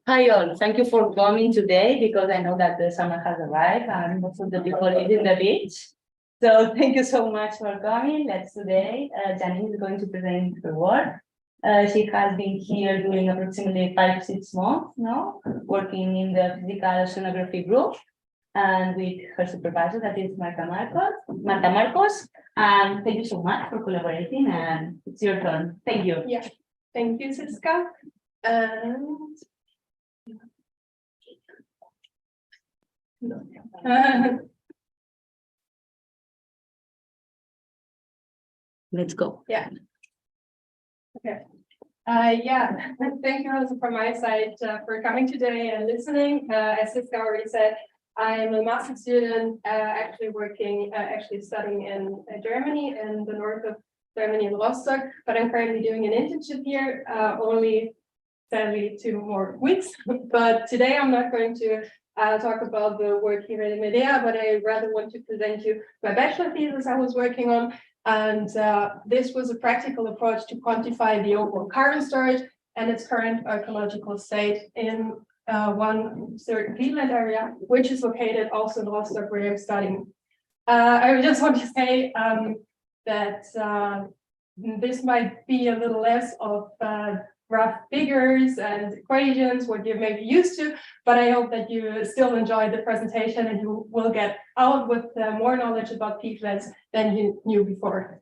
Hi all, thank you for coming today because I know that the summer has arrived and most of the people is in the beach. So thank you so much for coming. Let's today, Janine is going to present her work. She has been here during approximately 5-6 months now, working in the physical oceanography group and with her supervisor, that is Marta Marcos. And thank you so much for collaborating, and it's your turn. Thank you. Yeah, thank you, Siska. And Let's go. yeah. Okay. Yeah, thank you also from my side for coming today and listening. As Siska already said, I'm a master student actually studying in Germany, in the north of Germany in Rostock, but I'm currently doing an internship here, only sadly 2 more weeks. But today I'm not going to talk about the work here in Medea, but I rather want to present you my bachelor thesis I was working on. And this was a practical approach to quantify the overall carbon storage and its current ecological state in one certain peatland area, which is located also in Rostock, where I'm studying. I just want to say that this might be a little less of rough figures and equations, what you're maybe used to, but I hope that you still enjoy the presentation and you will get out with more knowledge about peatlands than you knew before.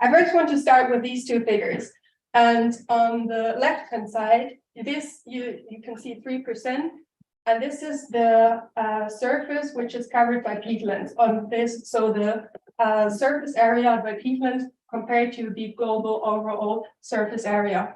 I first want to start with these 2 figures. And on the left-hand side, this you can see 3%, and this is the surface which is covered by peatlands on this. So the surface area by peatlands compared to the global overall surface area.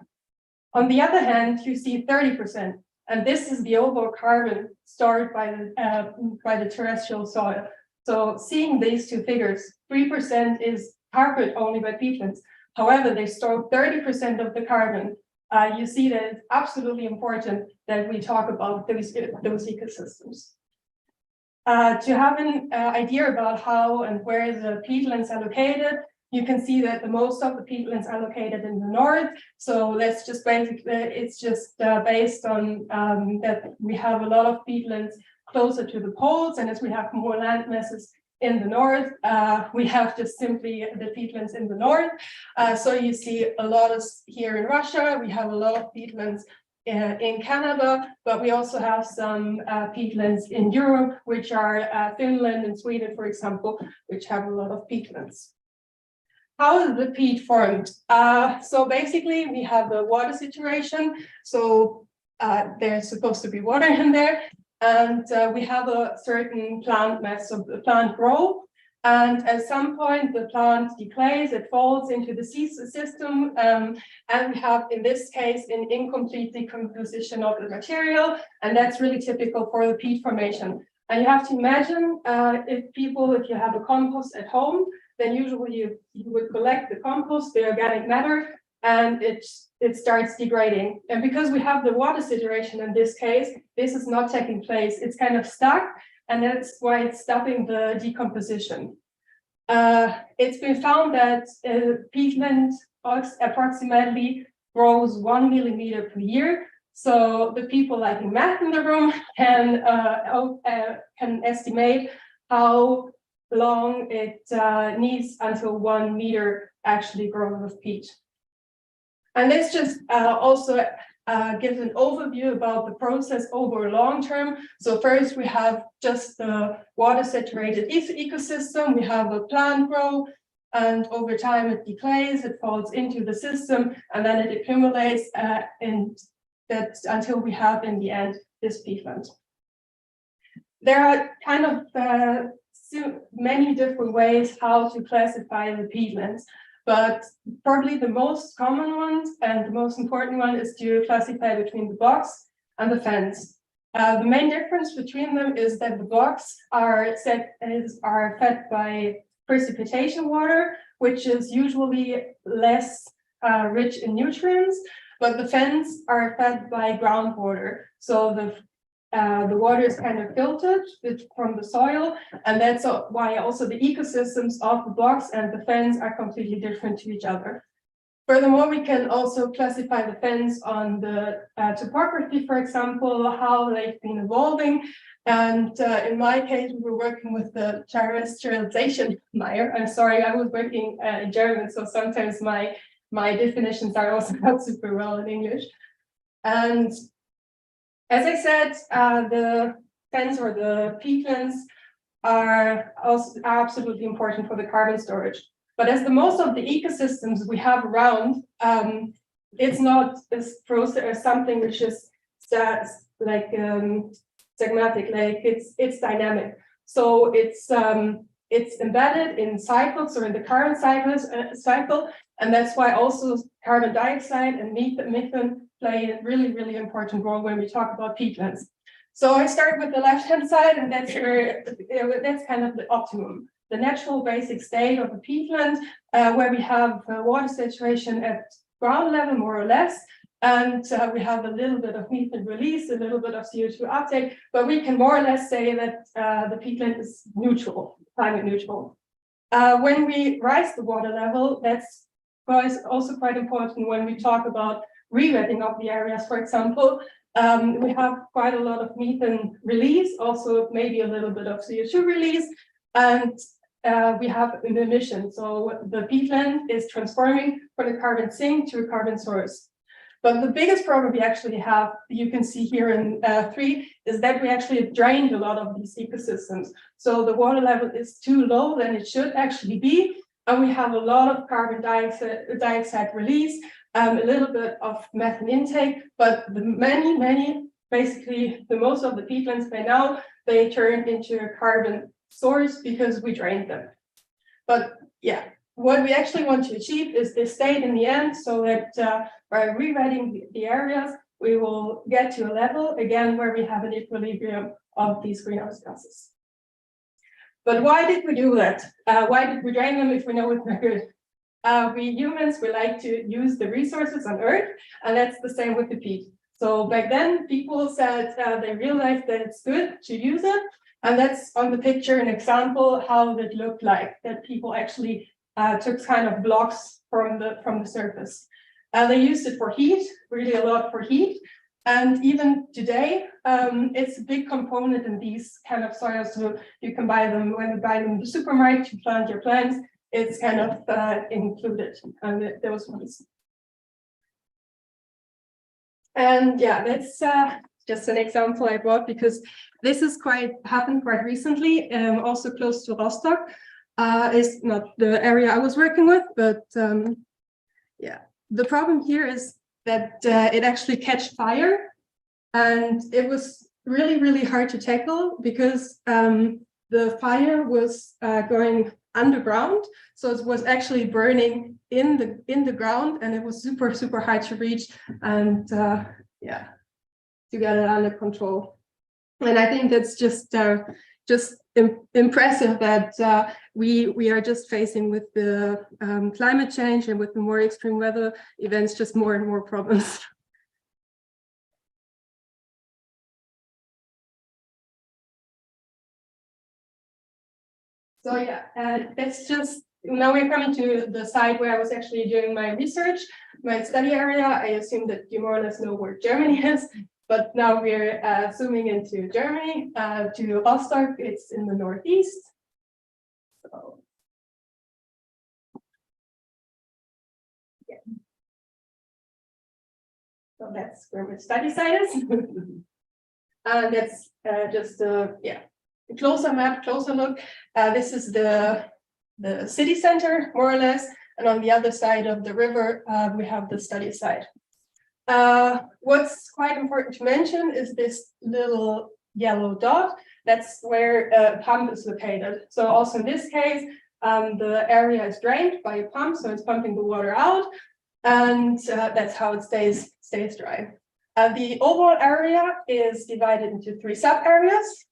On the other hand, you see 30%, and this is the overall carbon stored by the terrestrial soil. So seeing these 2 figures, 3% is covered only by peatlands. However, they store 30% of the carbon. You see that it's absolutely important that we talk about those ecosystems. To have an idea about how and where the peatlands are located, you can see that the most of the peatlands are located in the north. So let's just basically, it's just based on that we have a lot of peatlands closer to the poles, and as we have more land masses in the north, we have just simply the peatlands in the north. So you see a lot of here in Russia, we have a lot of peatlands in Canada, but we also have some peatlands in Europe, which are Finland and Sweden, for example, which have a lot of peatlands. How is the peat formed? So basically, we have the water situation. So there's supposed to be water in there, and we have a certain plant mass, so the plant grows. And at some point, the plant decays, it falls into the system, and we have, in this case, an incomplete decomposition of the material, and that's really typical for the peat formation. And you have to imagine if you have a compost at home, then usually you would collect the compost, the organic matter, and it starts degrading. And because we have the water situation in this case, this is not taking place. It's kind of stuck, and that's why it's stopping the decomposition. It's been found that peatland approximately grows 1 millimeter per year. So the people liking math in the room can estimate how long it needs until 1 meter actually grows of peat. And this just also gives an overview about the process over long term. So first we have just the water saturated ecosystem, we have a plant grow, and over time it decays, it falls into the system, and then it accumulates until we have in the end this peatland. There are kind of many different ways how to classify the peatlands, but probably the most common ones and the most important one is to classify between the box and the fens. The main difference between them is that the box are fed by precipitation water, which is usually less rich in nutrients, but the fens are fed by groundwater. So the water is kind of filtered from the soil, and that's why also the ecosystems of the box and the fens are completely different to each other. Furthermore, we can also classify the fens on the topography, for example, how they've been evolving. And in my case, we were working with the terrestrialization Meyer. I'm sorry, I was working in German, so sometimes my definitions are also not super well in English. And as I said, the fens or the peatlands are also absolutely important for the carbon storage. But as the most of the ecosystems we have around, it's not this process or something which is like segmatic, like it's dynamic. So it's embedded in cycles or in the current cycle, and that's why also carbon dioxide and methane play a really, really important role when we talk about peatlands. So I start with the left-hand side, and that's where that's kind of the optimum, the natural basic state of a peatland, where we have water saturation at ground level, more or less, and we have a little bit of methane release, a little bit of CO2 uptake, but we can more or less say that the peatland is neutral, climate neutral. When we rise the water level, that's also quite important when we talk about rewetting of the areas, for example. We have quite a lot of methane release, also maybe a little bit of CO2 release, and we have an emission. So the peatland is transforming from a carbon sink to a carbon source. But the biggest problem we actually have, you can see here in 3, is that we actually drained a lot of these ecosystems. So the water level is too low than it should actually be, and we have a lot of carbon dioxide release, a little bit of methane intake, but the basically the most of the peatlands by now, they turn into a carbon source because we drained them. But yeah, what we actually want to achieve is this state in the end, so that by rewetting the areas, we will get to a level again where we have an equilibrium of these greenhouse gases. But why did we do that? Why did we drain them if we know it's not good? We humans, we like to use the resources on Earth, and that's the same with the peat. So back then, people said they realized that it's good to use it, and that's on the picture an example how it looked like, that people actually took kind of blocks from the surface. They used it for heat, really a lot for heat, and even today, it's a big component in these kind of soils. So you can buy them when you buy them in the supermarket to plant your plants. It's kind of included on those ones. And yeah, that's just an example I brought because this is happened quite recently, also close to Rostock. It's not the area I was working with, but yeah, the problem here is that it actually caught fire, and it was really, really hard to tackle because the fire was going underground, so it was actually burning in the ground, and it was super, super hard to reach, and yeah, to get it under control. And I think that's just impressive that we are just facing with the climate change and with the more extreme weather events, just more and more problems. So yeah, that's just, now we're coming to the side where I was actually doing my research, my study area. I assume that you more or less know where Germany is, but now we're zooming into Germany, to Rostock. It's in the northeast. So, yeah. So that's where my study site is. And that's just yeah, a closer map, closer look. This is the city center, more or less, and on the other side of the river, we have the study site. What's quite important to mention is this little yellow dot. That's where a pump is located. So also in this case, the area is drained by a pump, so it's pumping the water out, and that's how it stays dry. The overall area is divided into 3 sub-areas,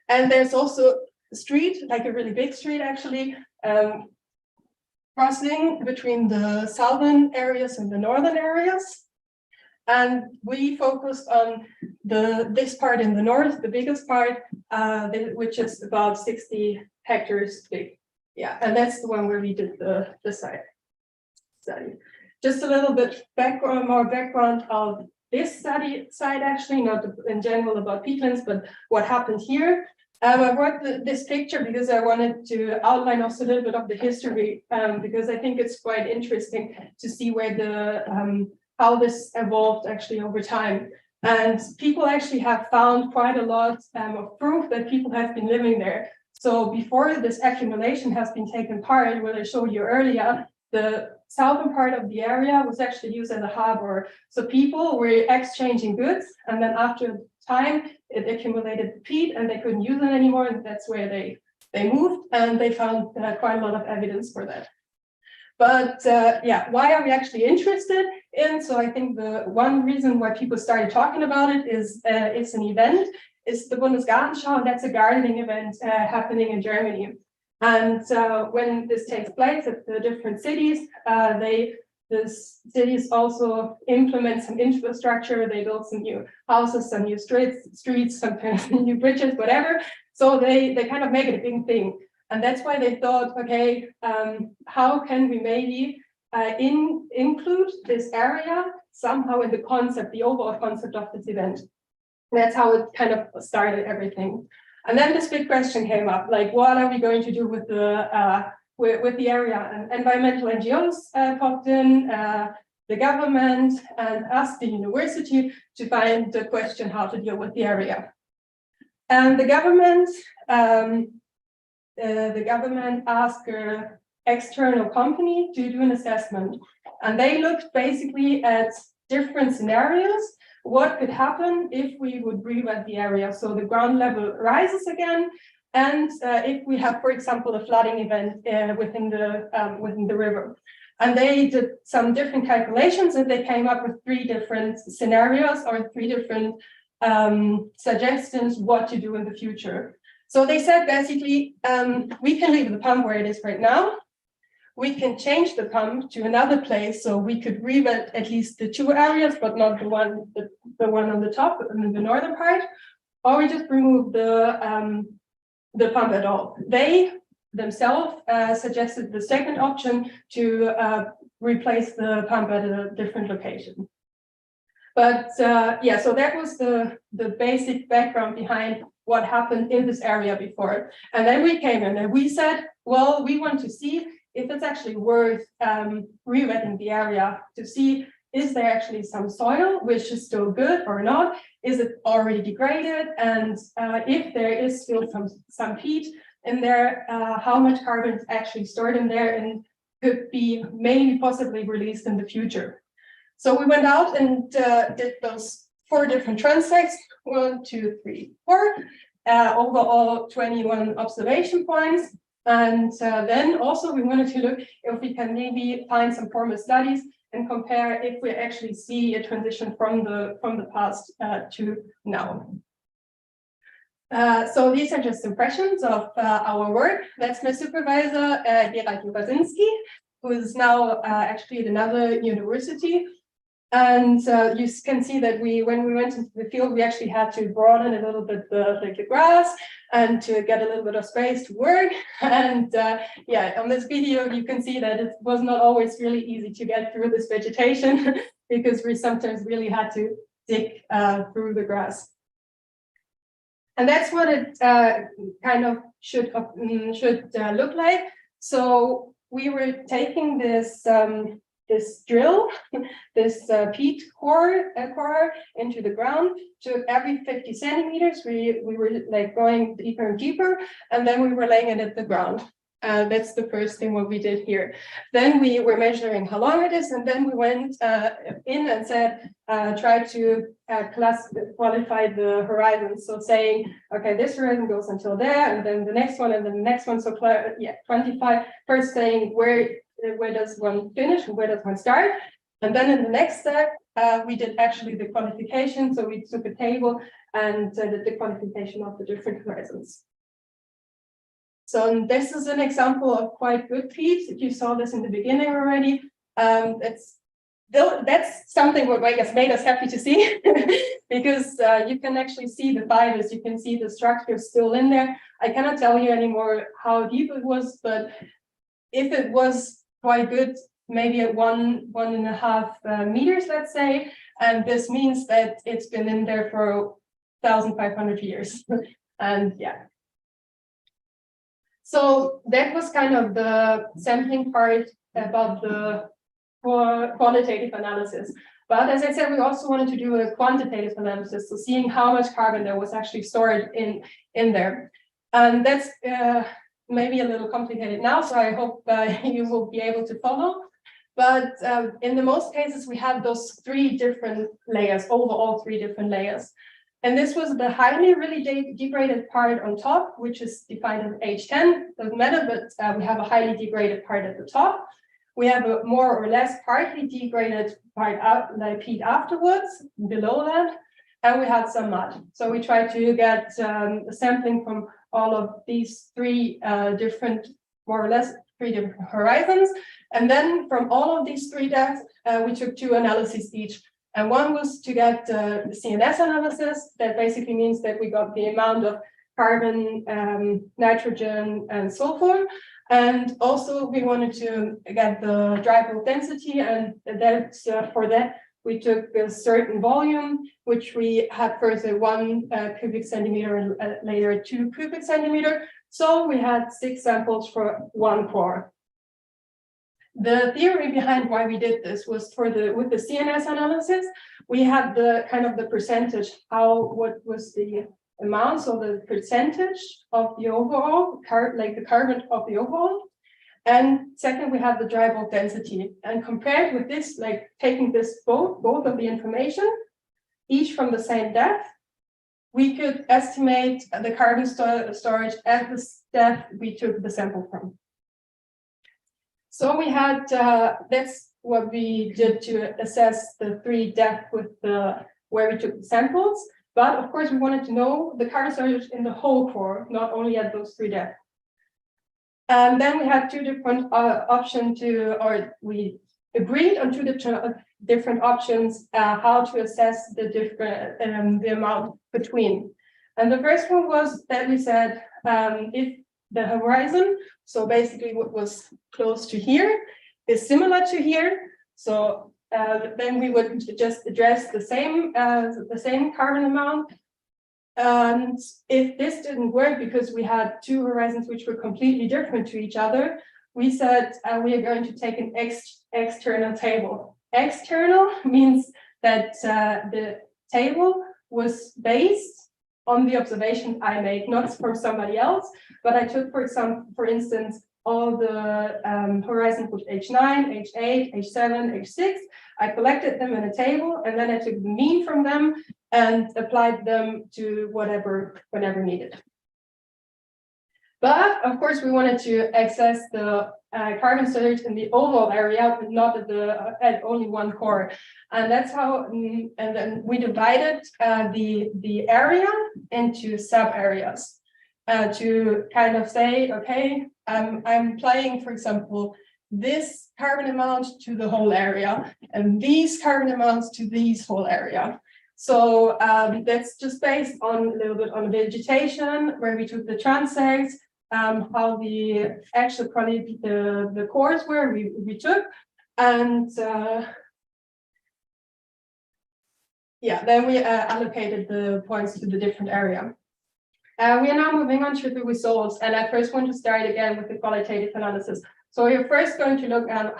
and there's also a street, like a really big street actually, crossing between the southern areas and the northern areas. And we focused on this part in the north, the biggest part, which is about 60 hectares big. Yeah, and that's the one where we did the site study. just a little bit more background of this study site, actually, not in general about peatlands, but what happened here. I brought this picture because I wanted to outline also a little bit of the history, because I think it's quite interesting to see where the how this evolved actually over time. And people actually have found quite a lot of proof that people have been living there. So before this accumulation has been taken part, what I showed you earlier, the southern part of the area was actually used as a harbor. So people were exchanging goods, and then after time, it accumulated peat and they couldn't use it anymore. And that's where they moved, and they found quite a lot of evidence for that. But yeah, why are we actually interested in? So I think the one reason why people started talking about it is it's an event. It's the Bundesgartenschau, and that's a gardening event happening in Germany. And when this takes place at the different cities, the cities also implement some infrastructure. They build some new houses, some new streets, sometimes new bridges, whatever. So they kind of make it a big thing. And that's why they thought, okay, how can we maybe include this area somehow in the concept, the overall concept of this event. That's how it kind of started everything. And then this big question came up, like, what are we going to do with the area? And environmental NGOs popped in, the government, and us, the university, to find the question how to deal with the area. And the government asked an external company to do an assessment. And they looked basically at different scenarios. What could happen if we would rewet the area? So the ground level rises again, and if we have, for example, a flooding event within the river. And they did some different calculations, and they came up with 3 different scenarios or 3 different suggestions what to do in the future. So they said basically, we can leave the pump where it is right now. We can change the pump to another place, so we could rewet at least the 2 areas, but not the one on the top in the northern part, or we just remove the pump at all. They themselves suggested the second option to replace the pump at a different location. But yeah, so that was the basic background behind what happened in this area before. And then we came in and we said, well, we want to see if it's actually worth rewetting the area to see, is there actually some soil which is still good or not? Is it already degraded? And if there is still some peat in there, how much carbon is actually stored in there and could be maybe possibly released in the future? So we went out and did those 4 different transects, 1, 2, 3, 4, overall 21 observation points. And then also we wanted to look if we can maybe find some former studies and compare if we actually see a transition from the past to now. So these are just impressions of our work. That's my supervisor, Gerald Jubasinski, who is now actually at another university. And you can see that when we went into the field, we actually had to broaden a little bit the grass and to get a little bit of space to work. And yeah, on this video, you can see that it was not always really easy to get through this vegetation because we sometimes really had to dig through the grass. And that's what it kind of should look like. So we were taking this drill, this peat core into the ground. So every 50 centimeters, we were like going deeper and deeper, and then we were laying it at the ground. That's the first thing what we did here. Then we were measuring how long it is, and then we went in and said, try to qualify the horizons. So saying, okay, this horizon goes until there, and then the next one, and then the next one. So yeah, quantify. First saying where does one finish and where does one start? And then in the next step, we did actually the quantification. So we took a table and did the quantification of the different horizons. So this is an example of quite good peat. If you saw this in the beginning already, that's something what I guess made us happy to see because you can actually see the fibers, you can see the structure still in there. I cannot tell you anymore how deep it was, but if it was quite good maybe at 1.5 meters, let's say, and this means that it's been in there for 1,500 years. And yeah. So that was kind of the sampling part about the qualitative analysis. But as I said, we also wanted to do a quantitative analysis, so seeing how much carbon there was actually stored in there. And that's maybe a little complicated now, so I hope you will be able to follow. But in the most cases, we have those 3 different layers, overall 3 different layers. And this was the highly really degraded part on top, which is defined as H10, doesn't matter, but we have a highly degraded part at the top. We have a more or less partly degraded part out, like peat afterwards, below that, and we had some mud. So we tried to get a sampling from all of these 3 different, more or less 3 different horizons. And then from all of these 3 depths, we took 2 analyses each. And one was to get the CNS analysis. That basically means that we got the amount of carbon, nitrogen, and sulfur. And also we wanted to get the dry bulk density, and that's for that we took a certain volume, which we had first at 1 cubic centimeter and later 2 cubic centimeter. So we had 6 samples for 1 core. The theory behind why we did this was with the CNS analysis, we had the kind of the percentage, what was the amount, so the percentage of the overall, like the carbon of the overall. And second, we have the dry bulk density. And compared with this, like taking this both of the information, each from the same depth, we could estimate the carbon storage at the depth we took the sample from. So we had, that's what we did to assess the 3 depth with where we took the samples. But of course, we wanted to know the carbon storage in the whole core, not only at those 3 depths. And then we had 2 different options we agreed on 2 different options how to assess the different the amount between. And the first one was that we said if the horizon, so basically what was close to here, is similar to here, so then we would just address the same carbon amount. And if this didn't work because we had 2 horizons which were completely different to each other, we said we are going to take an external table. External means that the table was based on the observation I made, not from somebody else, but I took, for instance, all the horizons with H9, H8, H7, H6. I collected them in a table, and then I took the mean from them and applied them to whenever needed. But of course, we wanted to access the carbon storage in the overall area, but not at only 1 core. And that's how, and then we divided the area into sub areas to kind of say, okay, I'm applying, for example, this carbon amount to the whole area and these carbon amounts to these whole area. So that's just based on a little bit on vegetation, where we took the transects, how the actual quality, the cores were we took, and yeah, then we allocated the points to the different area. We are now moving on to the results, and I first want to start again with the qualitative analysis. So we're first going to look at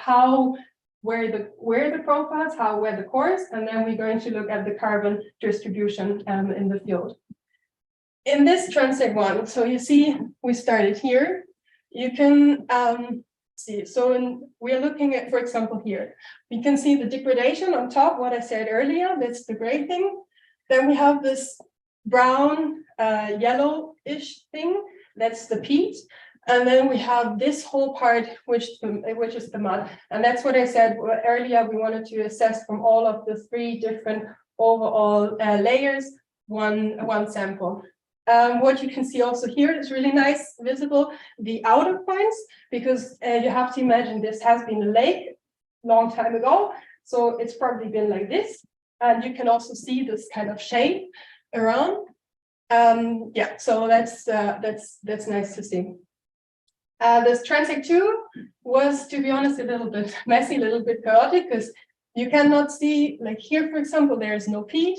where the profiles, where the cores, and then we're going to look at the carbon distribution in the field. In this transect one, so you see we started here. You can see, so we're looking at, for example, here. We can see the degradation on top, what I said earlier, that's the gray thing. Then we have this brown, yellowish thing, that's the peat. And then we have this whole part, which is the mud. And that's what I said earlier, we wanted to assess from all of the 3 different overall layers, one sample. What you can see also here is really nice, visible, the outer points, because you have to imagine this has been a lake long time ago. So it's probably been like this. And you can also see this kind of shape around. Yeah, so that's nice to see. This transect 2 was, to be honest, a little bit messy, a little bit chaotic, because you cannot see, like here, for example, there's no peat.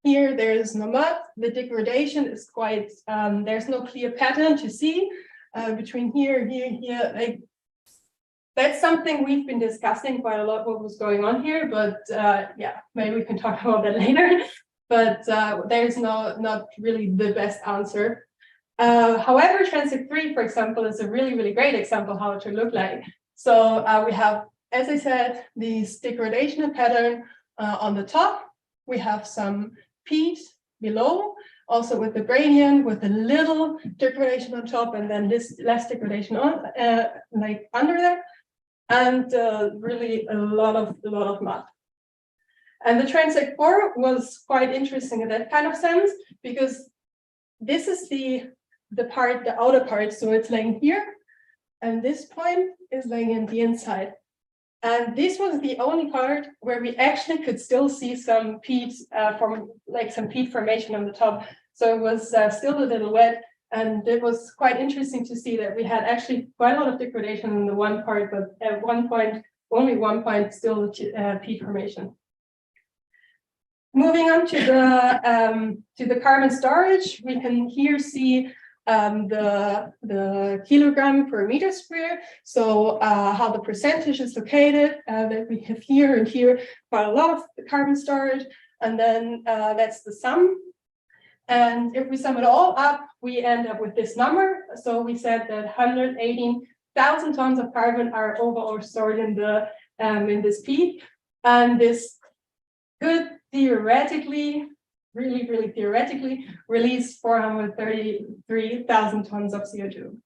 Here, there's no mud. The degradation is quite, there's no clear pattern to see between here, here. Like, that's something we've been discussing quite a lot, what was going on here, but yeah, maybe we can talk about that later. But there's not really the best answer. However, transect 3, for example, is a really, really great example how it should look like. So we have, as I said, this degradation pattern on the top. We have some peat below, also with the gradient, with a little degradation on top, and then this less degradation on, like under there, and really a lot of mud. And the transect 4 was quite interesting in that kind of sense, because this is the part, the outer part, so it's laying here, and this point is laying in the inside. And this was the only part where we actually could still see some peat from like some peat formation on the top. So it was still a little wet, and it was quite interesting to see that we had actually quite a lot of degradation in the one part, but at one point, only one point still peat formation. Moving on to the carbon storage, we can here see the kilogram per meter square. So how the percentage is located, that we have here and here quite a lot of carbon storage, and then that's the sum. And if we sum it all up, we end up with this number. So we said that 118,000 tons of carbon are overall stored in the in this peat, and this could theoretically, really theoretically, release 433,000 tons of CO2.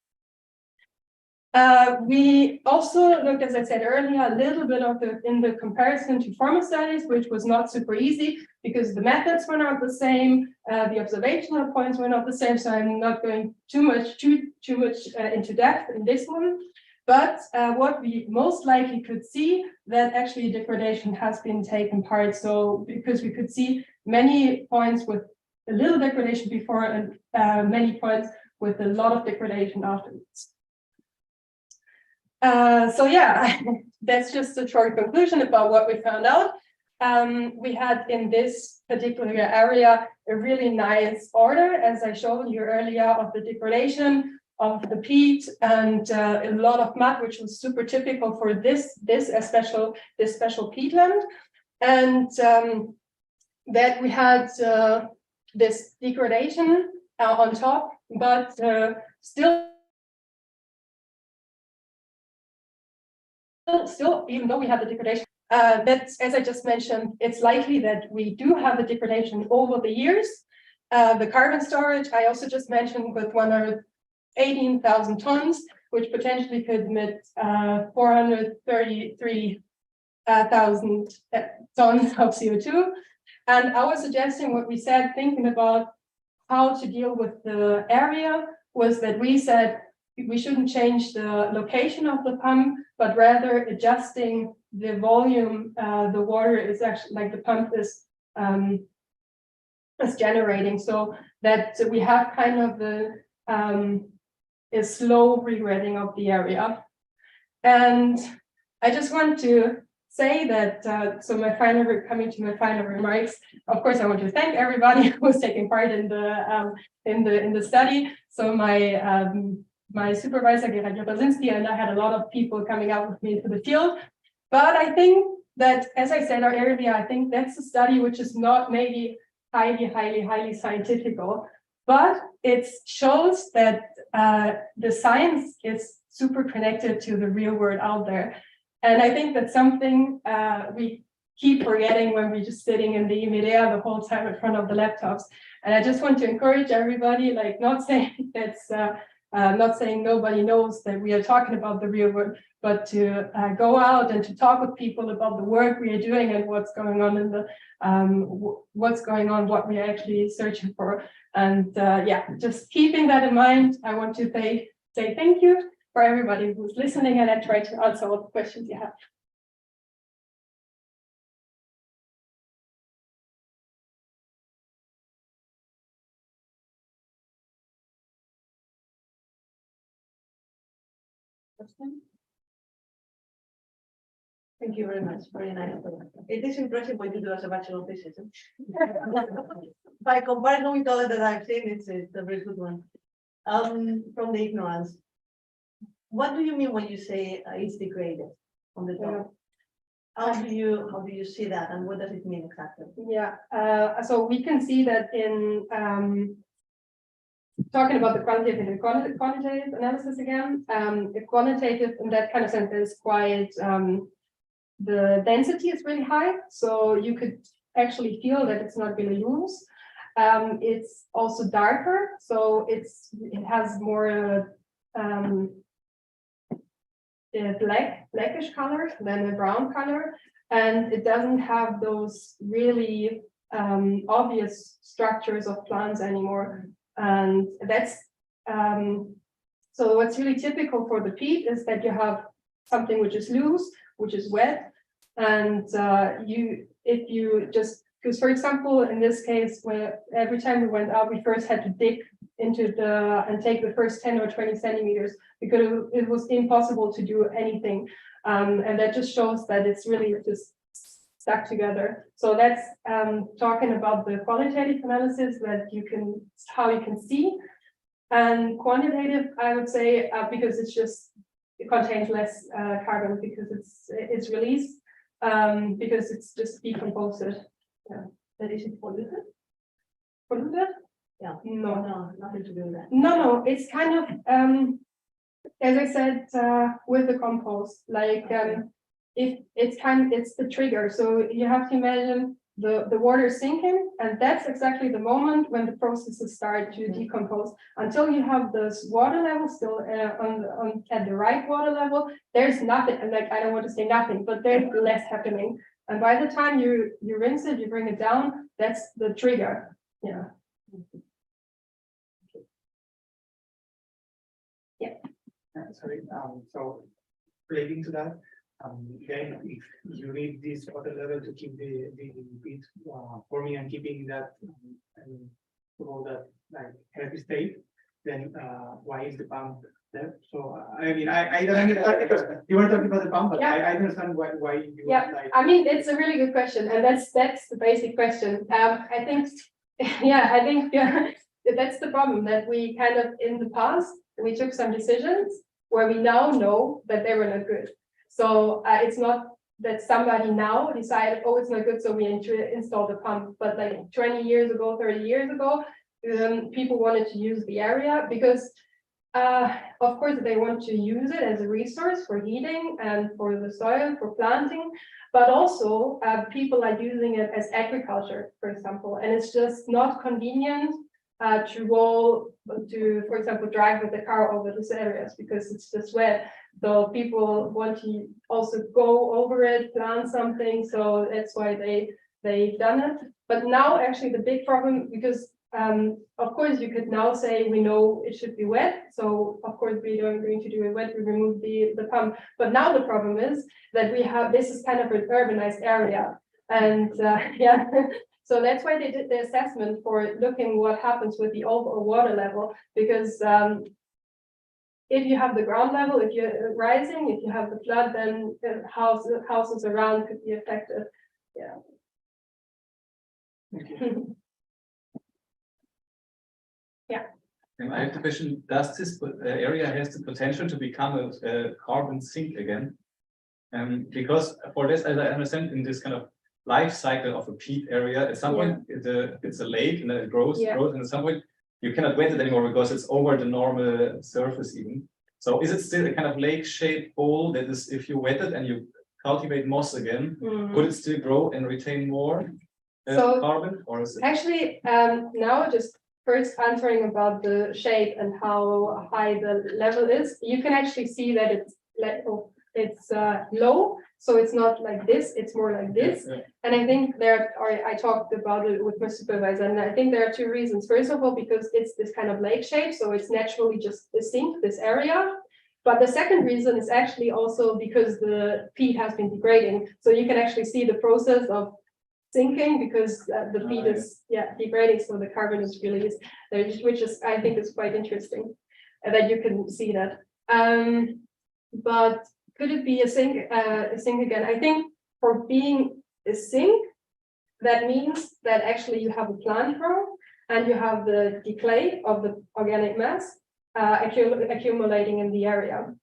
We also looked, as I said earlier, a little bit of in the comparison to former studies, which was not super easy because the methods were not the same, the observational points were not the same. So I'm not going too much into depth in this one. But what we most likely could see that actually degradation has been taken part. So because we could see many points with a little degradation before and many points with a lot of degradation afterwards. So yeah, that's just a short conclusion about what we found out. We had in this particular area a really nice order, as I showed you earlier, of the degradation of the peat and a lot of mud, which was super typical for this special peatland, and that we had this degradation on top, but still, even though we have the degradation, that's, as I just mentioned, it's likely that we do have the degradation over the years. The carbon storage, I also just mentioned, with 118,000 tons, which potentially could emit 433,000 tons of CO2. And I was suggesting what we said, thinking about how to deal with the area, was that we said we shouldn't change the location of the pump, but rather adjusting the volume the water is actually, like the pump is generating, so that we have kind of a slow rewetting of the area. And I just want to say that, so coming to my final remarks, of course, I want to thank everybody who was taking part in the study. So my supervisor, Gerard Jabazinski, and I had a lot of people coming out with me into the field. But I think that, as I said earlier, I think that's a study which is not maybe highly scientific, but it shows that the science is super connected to the real world out there. And I think that's something we keep forgetting when we're just sitting in the Imidea the whole time in front of the laptops. And I just want to encourage everybody, like, not saying that's not saying nobody knows that we are talking about the real world, but to go out and to talk with people about the work we are doing and what's going on in the what we are actually searching for. And yeah, just keeping that in mind, I want to say thank you for everybody who's listening, and I try to answer all the questions you have. question? Thank you very much. Very nice. It is impressive what you do as a bachelor thesis. By comparison with all that I've seen, it's a very good one. From the ignorance, what do you mean when you say it's degraded on the top? How do you see that, and what does it mean exactly? Yeah, so we can see that in talking about the quantitative and quantitative analysis again. The quantitative in that kind of sense is quite the density is really high, so you could actually feel that it's not really loose. It's also darker, so it has more blackish color than a brown color, and it doesn't have those really obvious structures of plants anymore. And that's so what's really typical for the peat is that you have something which is loose, which is wet, and if you just, because for example in this case, where every time we went out, we first had to dig into and take the first 10 or 20 centimeters because it was impossible to do anything, and that just shows that it's really just stuck together. So that's talking about the qualitative analysis that how you can see, and quantitative, I would say, because it contains less carbon because it's released, because it's just decomposed. Yeah. That is it polluted? Polluted? Yeah. No, nothing to do with that. No, it's kind of as I said, with the compost, like it's the trigger. So you have to imagine the water sinking, and that's exactly the moment when the processes start to decompose. Until you have this water level still at the right water level, there's nothing. And like, I don't want to say nothing, but there's less happening. And by the time you rinse it, you bring it down, that's the trigger. Yeah. Yeah. Sorry. So relating to that, then if you need this water level to keep the peat forming and keeping that to hold that like healthy state, then why is the pump there? So I mean, I don't understand. You were talking about the pump, but yeah. I understand why you like. I mean, it's a really good question, and that's the basic question. I think, yeah, that's the problem, that we kind of in the past we took some decisions where we now know that they were not good. So it's not that somebody now decided, oh, it's not good, so we installed the pump. But like 20 years ago, 30 years ago, people wanted to use the area because, of course, they want to use it as a resource for heating and for the soil, for planting. But also, people are using it as agriculture, for example, and it's just not convenient for example, drive with the car over these areas because it's just wet. So people want to also go over it, plant something. So that's why they've done it. But now actually the big problem, because of course you could now say we know it should be wet. So of course we don't going to do it wet, we remove the pump. But now the problem is that this is kind of an urbanized area. And yeah. So that's why they did the assessment for looking what happens with the overall water level, because if you have the ground level, if you're rising, if you have the flood, then the houses around could be affected. Yeah. Yeah. And I have the question, does this area has the potential to become a carbon sink again? Because for this, as I understand, in this kind of life cycle of a peat area, at some point it's a lake and then it grows, and at some point you cannot wet it anymore because it's over the normal surface even. So is it still a kind of lake-shaped bowl that is, if you wet it and you cultivate moss again, could it still grow and retain more carbon? Or is it actually now just first answering about the shape and how high the level is, you can actually see that it's low. So it's not like this, it's more like this. Yeah. And I think I talked about it with my supervisor, and I think there are two reasons. First of all, because it's this kind of lake shape, so it's naturally just a sink, this area. But the second reason is actually also because the peat has been degrading. So you can actually see the process of sinking because the peat is degrading, so the carbon is released, which is, I think, is quite interesting that you can see that. but could it be a sink again? I think for being a sink, that means that actually you have a plant growth and you have the decay of the organic mass accumulating in the area.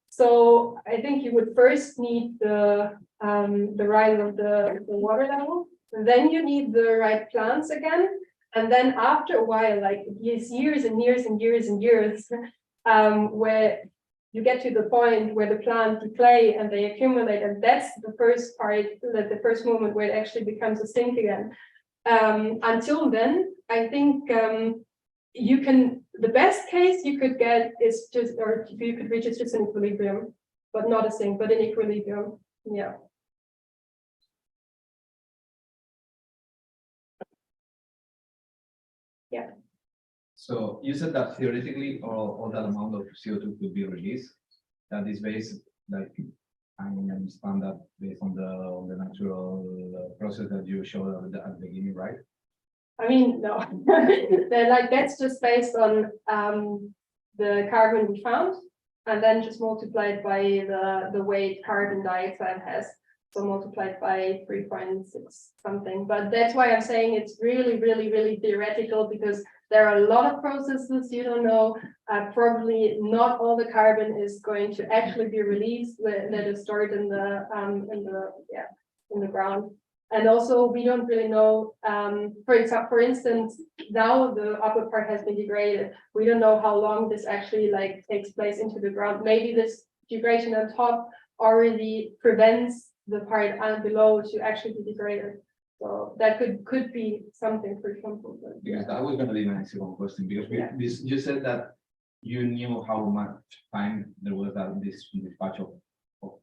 So I think you would first need the rise of the water level, and then you need the right plants again, and then after a while, like years and years and years and years, where you get to the point where the plant decay and they accumulate, and that's the first part, the first moment where it actually becomes a sink again. Until then, I think you can, the best case you could get is just, or you could reach is just an equilibrium, but not a sink, but an equilibrium. Yeah. Yeah. So you said that theoretically all that amount of CO2 could be released. That is based, like, I understand that based on the natural process that you showed at the beginning, right? I mean, no, like that's just based on the carbon we found, and then just multiplied by the weight carbon dioxide has. So multiplied by 3.6 something. But that's why I'm saying it's really, really, really theoretical, because there are a lot of processes you don't know. Probably not all the carbon is going to actually be released that is stored in the ground. And also we don't really know, for instance, now the upper part has been degraded. We don't know how long this actually like takes place into the ground. Maybe this degradation on top already prevents the part below to actually be degraded. So that could be something, for example. But, Because that was going to be my second question, because you said that you knew how much time there was this patch of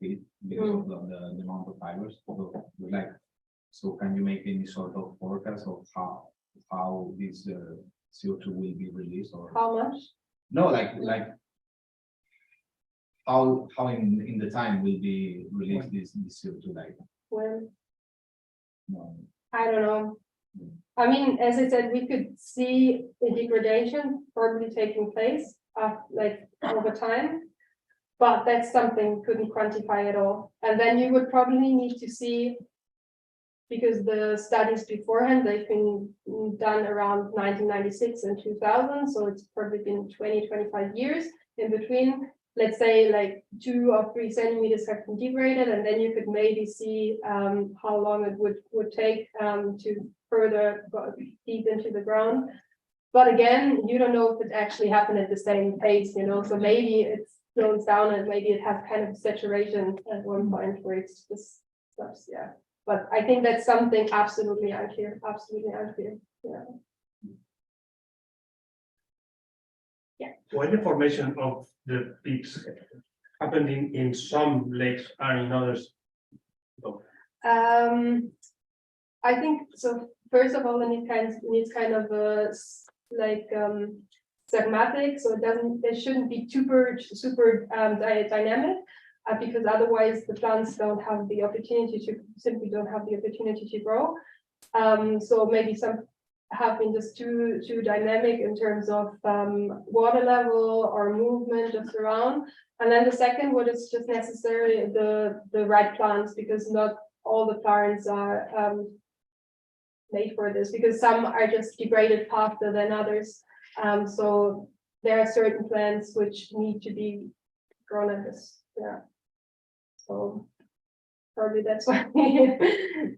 peat because of the amount of fibers. Like, so can you make any sort of forecast of how this CO2 will be released, or how much? No, like how in the time will be released this CO2, like? When? No. I don't know. I mean, as I said, we could see the degradation probably taking place like over time, but that's something we couldn't quantify at all. And then you would probably need to see, because the studies beforehand, they've been done around 1996 and 2000, so it's probably been 20-25 years in between. Let's say like 2 or 3 centimeters have been degraded, and then you could maybe see how long it would take to further go deep into the ground. But again, you don't know if it actually happened at the same pace, you know, so maybe it slows down and maybe it has kind of saturation at one point where it's just stops, yeah. But I think that's something absolutely unclear, yeah. When the formation of the peats happened in some lakes and in others? I think so. First of all, it needs kind of a pragmatic, so it shouldn't be super dynamic, because otherwise the plants don't have the opportunity to grow. So maybe some have been just too dynamic in terms of water level or movement just around. And then the second, what is just necessary, the right plants, because not all the plants are made for this, because some are just degraded faster than others. So there are certain plants which need to be grown at this. Yeah. So probably that's why.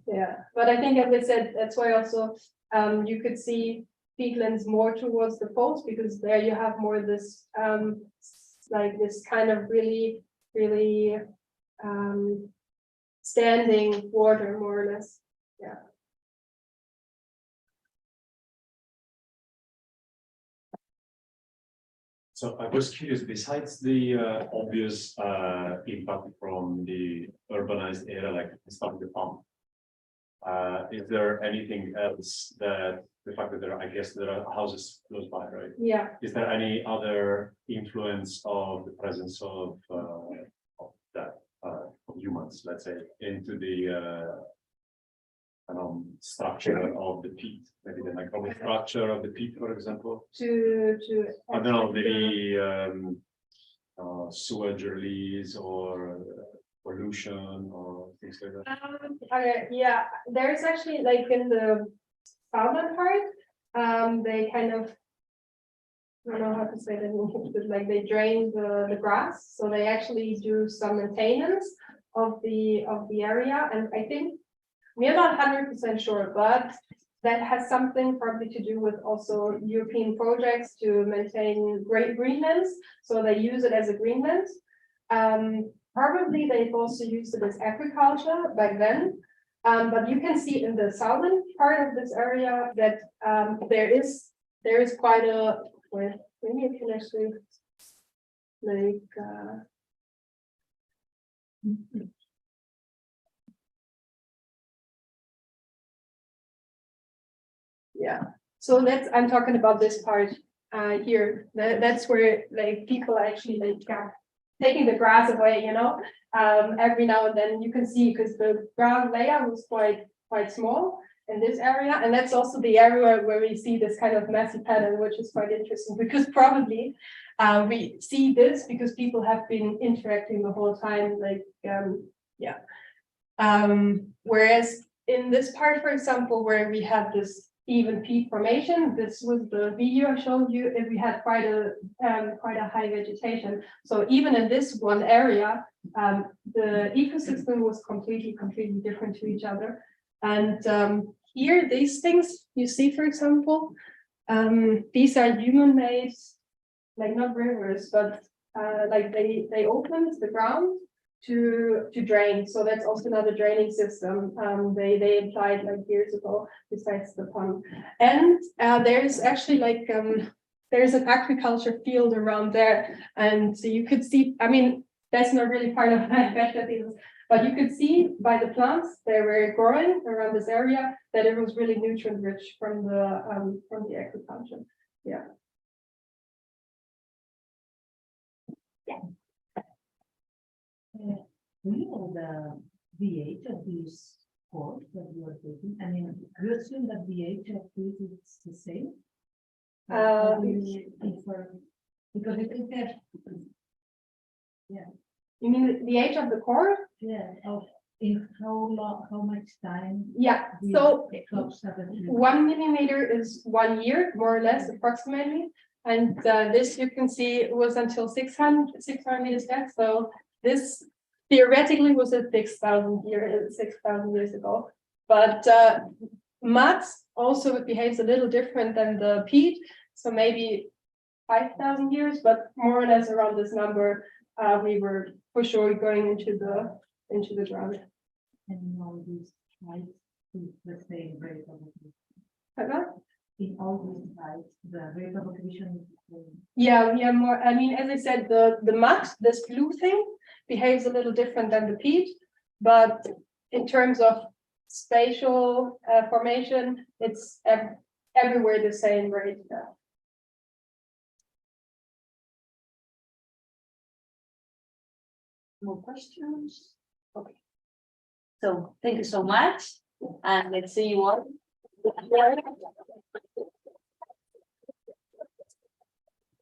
Yeah. But I think, as I said, that's why also you could see peatlands more towards the coast, because there you have more this like this kind of really standing water, more or less. Yeah. So I was curious, besides the obvious impact from the urbanized area, like stuff the pump, is there anything else that the fact that I guess there are houses close by, right? Yeah. Is there any other influence of the presence of humans, let's say, into the structure of the peat, maybe the microbial structure of the peat, for example? To I don't know, maybe sewage release or pollution or things like that? Okay, yeah, there's actually like in the southern part, they kind of, I don't know how to say that in English, but like they drain the grass, so they actually do some maintenance of the area, and I think we're not 100% sure, but that has something probably to do with also European projects to maintain great greenlands, so they use it as a greenland. Probably they've also used it as agriculture back then. But you can see in the southern part of this area that there is quite a, well, maybe I can actually like yeah, so that's, I'm talking about this part here. That's where like people actually like taking the grass away, you know, every now and then you can see, because the ground layer was quite small in this area, and that's also the area where we see this kind of messy pattern, which is quite interesting, because probably we see this because people have been interacting the whole time, like yeah. Whereas in this part, for example, where we have this even peat formation, this was the video I showed you, and we had quite a high vegetation. So even in this one area, the ecosystem was completely different to each other. And here, these things you see, for example, these are human-made, like not rivers, but like they opened the ground to drain. So that's also another draining system they applied like years ago, besides the pond. And there's actually like there's an agriculture field around there, and so you could see, I mean, that's not really part of my vegetables, but you could see by the plants they were growing around this area that it was really nutrient rich from the agriculture. Yeah. Do you know the age of this course that you are taking? I mean, I assume that the age of this is the same. How do you infer? Because it is there. Yeah. You mean the age of the core? Yeah. In how long? How much time? Yeah. So 1 millimeter is 1 year, more or less, approximately. And this you can see was until 600 meters depth. So this theoretically was at 6,000 years ago. But mud also behaves a little different than the peat. So maybe 5,000 years, but more or less around this number, we were for sure going into the ground. And all these heights is the same rate of accretion. In all these heights, the rate of accretion is the same. Yeah, more. I mean, as I said, the mud, this blue thing, behaves a little different than the peat, but in terms of spatial formation, it's everywhere the same rate. More questions? Okay. So thank you so much, and let's see you all.